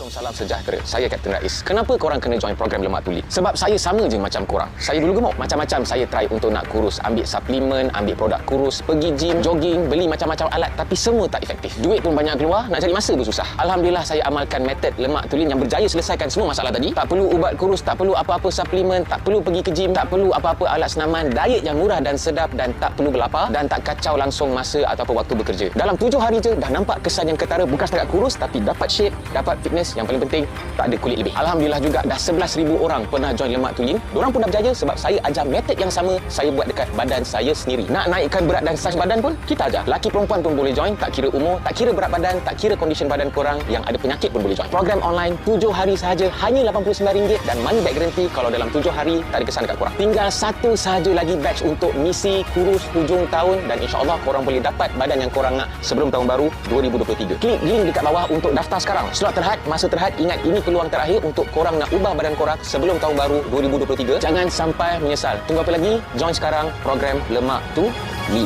Assalamualaikum, salam sejahtera. Saya Kapten Rais. Kenapa korang kena join program Lemak Tuli? Sebab saya sama je macam korang. Saya dulu gemuk. Macam-macam saya try untuk nak kurus. Ambil suplemen, ambil produk kurus, pergi gym, jogging, beli macam-macam alat. Tapi semua tak efektif. Duit pun banyak keluar, nak cari masa pun susah. Alhamdulillah saya amalkan metod Lemak Tuli yang berjaya selesaikan semua masalah tadi. Tak perlu ubat kurus, tak perlu apa-apa suplemen, tak perlu pergi ke gym, tak perlu apa-apa alat senaman. Diet yang murah dan sedap dan tak perlu berlapar dan tak kacau langsung masa ataupun waktu bekerja. Dalam 7 hari je dah nampak kesan yang ketara, bukan setakat kurus tapi dapat shape, dapat fitness, yang paling penting tak ada kulit lebih. Alhamdulillah juga dah 11,000 orang pernah join Lemak Tuli. Diorang pun dah berjaya sebab saya ajar metod yang sama saya buat dekat badan saya sendiri. Nak naikkan berat dan saiz badan pun kita ajar. Laki perempuan pun boleh join, tak kira umur, tak kira berat badan, tak kira kondisi badan korang, yang ada penyakit pun boleh join. Program online 7 hari sahaja hanya RM89 dan money back guarantee kalau dalam 7 hari tak ada kesan dekat korang. Tinggal satu sahaja lagi batch untuk misi kurus hujung tahun dan insya-Allah korang boleh dapat badan yang korang nak sebelum tahun baru 2023. Klik link dekat bawah untuk daftar sekarang. Slot terhad, masa terhad. Ingat, ini peluang terakhir untuk korang nak ubah badan korang sebelum tahun baru 2023. Jangan sampai menyesal. Tunggu apa lagi? Join sekarang program Lemak Tuli.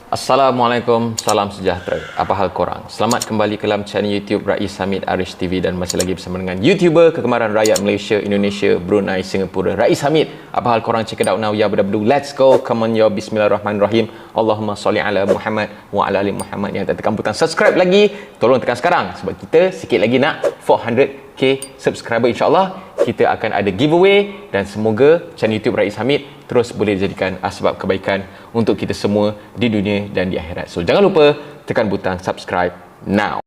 Assalamualaikum, salam sejahtera. Apa hal korang? Selamat kembali ke dalam channel YouTube Rais Hamid Arish TV dan masih lagi bersama dengan YouTuber kegemaran rakyat Malaysia, Indonesia, Brunei, Singapura, Rais Hamid. Apa hal korang? Check it out now. Ya betul. Let's go. Come on yo. Bismillahirrahmanirrahim. Allahumma salli ala Muhammad wa ala ali Muhammad. Yang tak tekan butang subscribe lagi, tolong tekan sekarang sebab kita sikit lagi nak 400k subscriber, insya-Allah. Kita akan ada giveaway dan semoga channel YouTube Rais Hamid terus boleh dijadikan asbab kebaikan untuk kita semua di dunia dan di akhirat. So jangan lupa tekan butang subscribe now.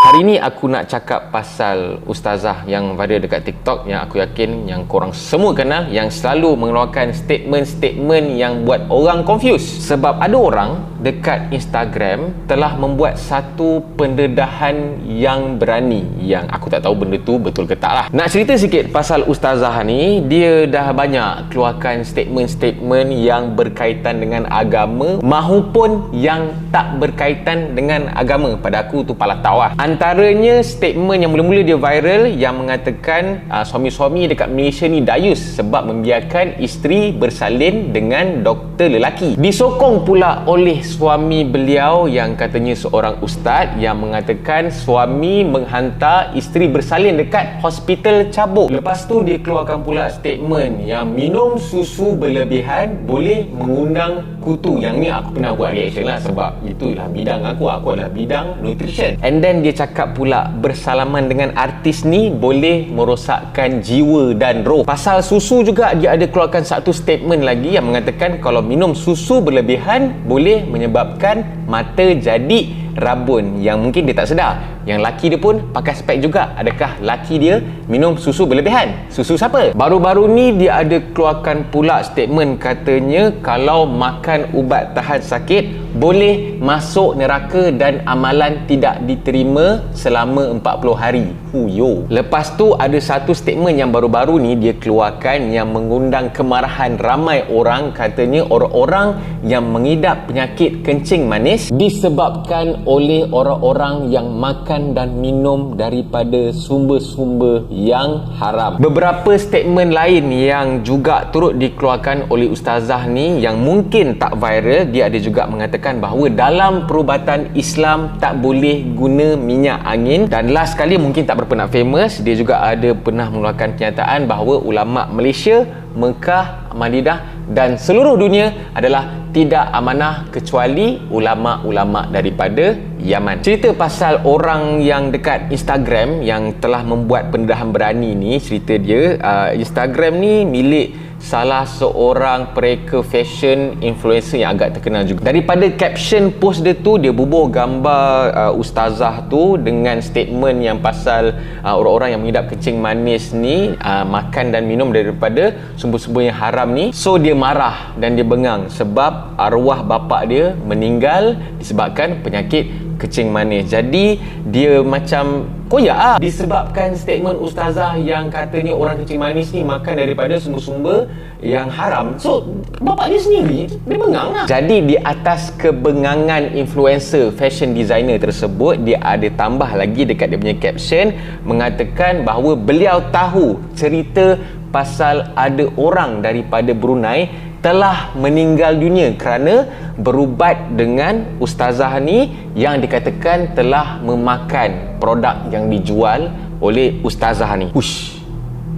Hari ni aku nak cakap pasal ustazah yang viral dekat TikTok yang aku yakin yang korang semua kenal, yang selalu mengeluarkan statement-statement yang buat orang confuse. Sebab ada orang dekat Instagram telah membuat satu pendedahan yang berani, yang aku tak tahu benda tu betul ke tak lah. Nak cerita sikit pasal ustazah ni, dia dah banyak keluarkan statement-statement yang berkaitan dengan agama mahupun yang tak berkaitan dengan agama. Pada aku tu pala tahu lah. Antaranya statement yang mula-mula dia viral yang mengatakan suami-suami dekat Malaysia ni dayus sebab membiarkan isteri bersalin dengan doktor lelaki. Disokong pula oleh suami beliau yang katanya seorang ustaz yang mengatakan suami menghantar isteri bersalin dekat hospital cabuk. Lepas tu dia keluarkan pula statement yang minum susu berlebihan boleh mengundang kutu. Yang ni aku pernah buat reaction lah sebab itulah bidang aku adalah bidang nutrition. And then dia cakap pula bersalaman dengan artis ni boleh merosakkan jiwa dan roh. Pasal susu juga dia ada keluarkan satu statement lagi yang mengatakan kalau minum susu berlebihan boleh menyebabkan mata jadi rabun, yang mungkin dia tak sedar. Yang laki dia pun pakai spek juga. Adakah laki dia minum susu berlebihan? Susu siapa? Baru-baru ni dia ada keluarkan pula statement katanya kalau makan ubat tahan sakit boleh masuk neraka dan amalan tidak diterima selama 40 hari. Huyo. Lepas tu ada satu statement yang baru-baru ni dia keluarkan yang mengundang kemarahan ramai orang. Katanya orang-orang yang mengidap penyakit kencing manis disebabkan oleh orang-orang yang makan dan minum daripada sumber-sumber yang haram. Beberapa statement lain yang juga turut dikeluarkan oleh ustazah ni yang mungkin tak viral, dia ada juga mengatakan bahawa dalam perubatan Islam tak boleh guna minyak angin. Dan last sekali, mungkin tak berapa nak famous, dia juga ada pernah mengeluarkan kenyataan bahawa ulama Malaysia, Mekah, Madinah dan seluruh dunia adalah tidak amanah kecuali ulama-ulama daripada Yaman. Cerita pasal orang yang dekat Instagram yang telah membuat pendedahan berani ni, cerita dia, Instagram ni milik salah seorang pereka fashion influencer yang agak terkenal juga. Daripada caption post dia tu, dia bubuh gambar ustazah tu dengan statement yang pasal orang-orang yang mengidap kencing manis ni makan dan minum daripada sumber-sumber yang haram ni. So dia marah dan dia bengang sebab arwah bapa dia meninggal disebabkan penyakit kecing manis. Jadi dia macam koyak lah. Disebabkan statement ustazah yang katanya orang kecing manis ni makan daripada sumber-sumber yang haram. So bapak dia sendiri dia bengang lah. Jadi di atas kebengangan influencer fashion designer tersebut, dia ada tambah lagi dekat dia punya caption mengatakan bahawa beliau tahu cerita pasal ada orang daripada Brunei telah meninggal dunia kerana berubat dengan ustazah ni yang dikatakan telah memakan produk yang dijual oleh ustazah ni. Ush,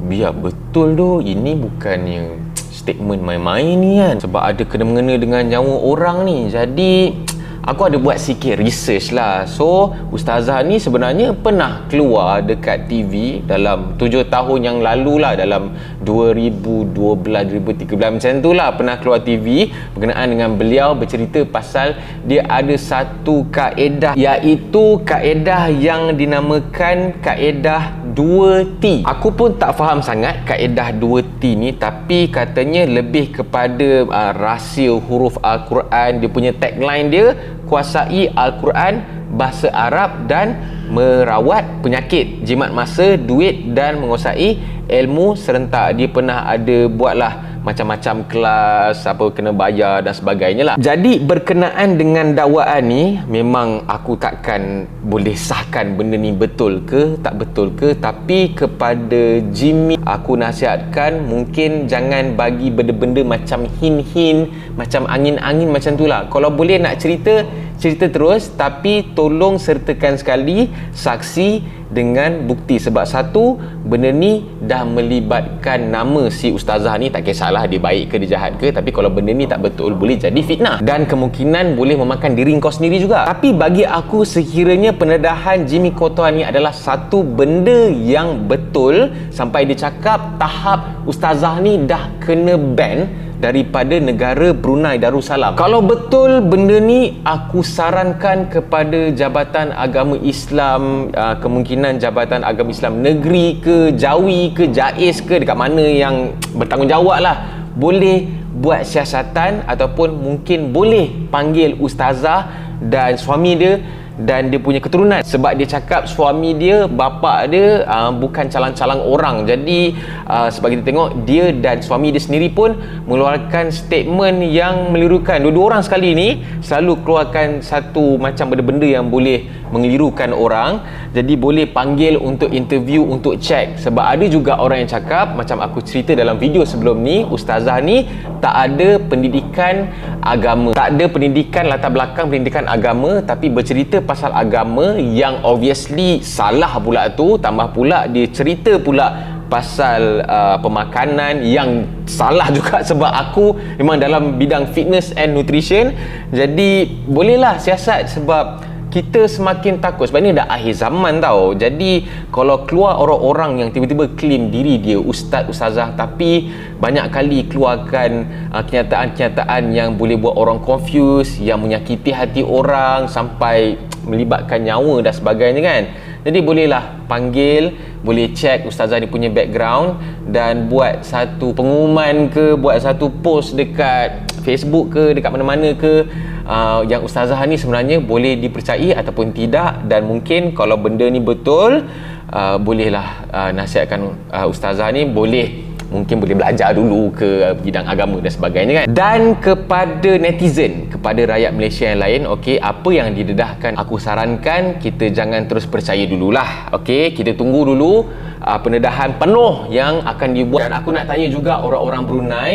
biar betul tu, ini bukannya statement main-main ni kan, sebab ada kena-mengena dengan nyawa orang ni. Jadi aku ada buat sikit research lah. So ustazah ni sebenarnya pernah keluar dekat TV dalam 7 tahun yang lalu lah, dalam 2012-2013 macam tu lah, pernah keluar TV berkenaan dengan beliau bercerita pasal dia ada satu kaedah, iaitu kaedah yang dinamakan kaedah 2T. Aku pun tak faham sangat kaedah 2T ni, tapi katanya lebih kepada rahsia huruf Al-Quran. Dia punya tagline dia, kuasai Al-Quran, bahasa Arab dan merawat penyakit, jimat masa, duit dan menguasai ilmu serentak. Dia pernah ada buatlah macam-macam kelas, apa kena bayar dan sebagainya lah. Jadi berkenaan dengan dakwaan ni, memang aku takkan boleh sahkan benda ni betul ke tak betul ke, tapi kepada Jimmy aku nasihatkan mungkin jangan bagi benda-benda macam hin-hin, macam angin-angin macam tu lah. Kalau boleh nak cerita terus, tapi tolong sertakan sekali saksi dengan bukti. Sebab satu, benda ni dah melibatkan nama si ustazah ni. Tak kisahlah dia baik ke dia jahat ke, tapi kalau benda ni tak betul, boleh jadi fitnah dan kemungkinan boleh memakan diri kau sendiri juga. Tapi bagi aku, sekiranya pendedahan Jimmy Cottoa ni adalah satu benda yang betul, sampai dia cakap tahap ustazah ni dah kena ban daripada negara Brunei Darussalam. Kalau betul benda ni, aku sarankan kepada Jabatan Agama Islam, kemungkinan Jabatan Agama Islam negeri ke, Jawi ke, JAIS ke, dekat mana yang bertanggungjawab lah, boleh buat siasatan ataupun mungkin boleh panggil ustazah dan suami dia dan dia punya keturunan. Sebab dia cakap suami dia, bapa dia bukan calang-calang orang. Jadi sebab kita tengok, dia dan suami dia sendiri pun mengeluarkan statement yang melirukan. Dua-dua orang sekali ni selalu keluarkan satu macam benda-benda yang boleh mengelirukan orang. Jadi boleh panggil untuk interview, untuk check. Sebab ada juga orang yang cakap, macam aku cerita dalam video sebelum ni, ustazah ni tak ada pendidikan agama, tak ada pendidikan latar belakang pendidikan agama, tapi bercerita pasal agama yang obviously salah pula tu. Tambah pula dia cerita pula pasal pemakanan yang salah juga, sebab aku memang dalam bidang fitness and nutrition. Jadi bolehlah siasat, sebab kita semakin takut sebab ni dah akhir zaman tau. Jadi kalau keluar orang-orang yang tiba-tiba claim diri dia ustazah, tapi banyak kali keluarkan kenyataan-kenyataan yang boleh buat orang confuse, yang menyakiti hati orang sampai melibatkan nyawa dan sebagainya kan. Jadi bolehlah panggil, boleh check ustazah dia punya background dan buat satu pengumuman ke, buat satu post dekat Facebook ke, dekat mana-mana ke, yang ustazah ni sebenarnya boleh dipercayai ataupun tidak. Dan mungkin kalau benda ni betul, bolehlah nasihatkan ustazah ni mungkin boleh belajar dulu ke bidang agama dan sebagainya kan. Dan kepada netizen, kepada rakyat Malaysia yang lain, okey, apa yang didedahkan, aku sarankan kita jangan terus percaya dululah. Okey, kita tunggu dulu pendedahan penuh yang akan dibuat. Dan aku nak tanya juga orang-orang Brunei,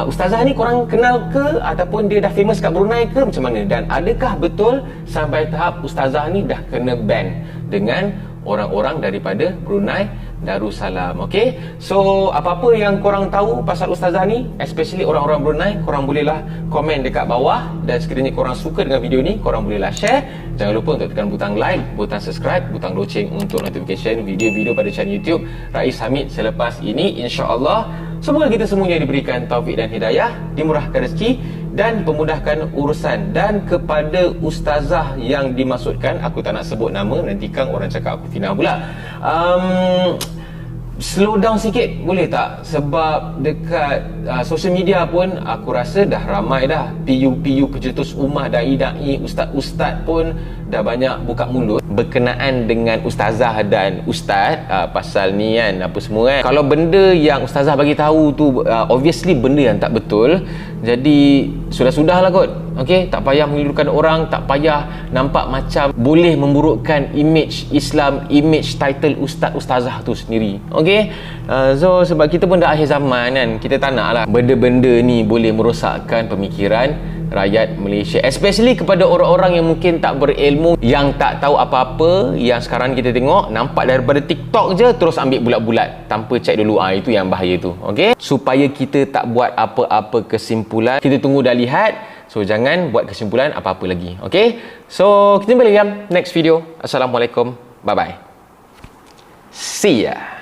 ustazah ni korang kenal ke ataupun dia dah famous kat Brunei ke, macam mana? Dan adakah betul sampai tahap ustazah ni dah kena ban dengan orang-orang daripada Brunei Darussalam? Okey, so apa-apa yang korang tahu pasal ustazah ni, especially orang-orang Brunei, korang bolehlah komen dekat bawah. Dan sekiranya korang suka dengan video ni, korang bolehlah share. Jangan lupa untuk tekan butang like, butang subscribe, butang loceng untuk notification video-video pada channel YouTube Rais Hamid selepas ini. InsyaAllah semoga kita semuanya diberikan taufik dan hidayah, dimurahkan rezeki dan pemudahkan urusan. Dan kepada ustazah yang dimaksudkan, aku tak nak sebut nama, nanti kan orang cakap aku fitnah pula. slow down sikit boleh tak? Sebab dekat social media pun aku rasa dah ramai dah PU pencetus ummah, dai-dai, ustaz-ustaz pun dah banyak buka mulut berkenaan dengan ustazah dan ustaz pasal ni kan, apa semua kan. Kalau benda yang ustazah bagi tahu tu obviously benda yang tak betul, jadi sudah-sudahlah kot. Okey, tak payah mengilukan orang, tak payah nampak macam boleh memburukkan image Islam, image title ustaz-ustazah tu sendiri. Okey, so sebab kita pun dah akhir zaman kan, kita tak nak lah benda-benda ni boleh merosakkan pemikiran rakyat Malaysia, especially kepada orang-orang yang mungkin tak berilmu, yang tak tahu apa-apa, yang sekarang kita tengok nampak daripada TikTok je terus ambil bulat-bulat tanpa check dulu. Itu yang bahaya tu. Okey, supaya kita tak buat apa-apa kesimpulan, kita tunggu dah lihat. So jangan buat kesimpulan apa-apa lagi. Okey, so kita jumpa lagi dalam next video. Assalamualaikum, bye bye, see ya.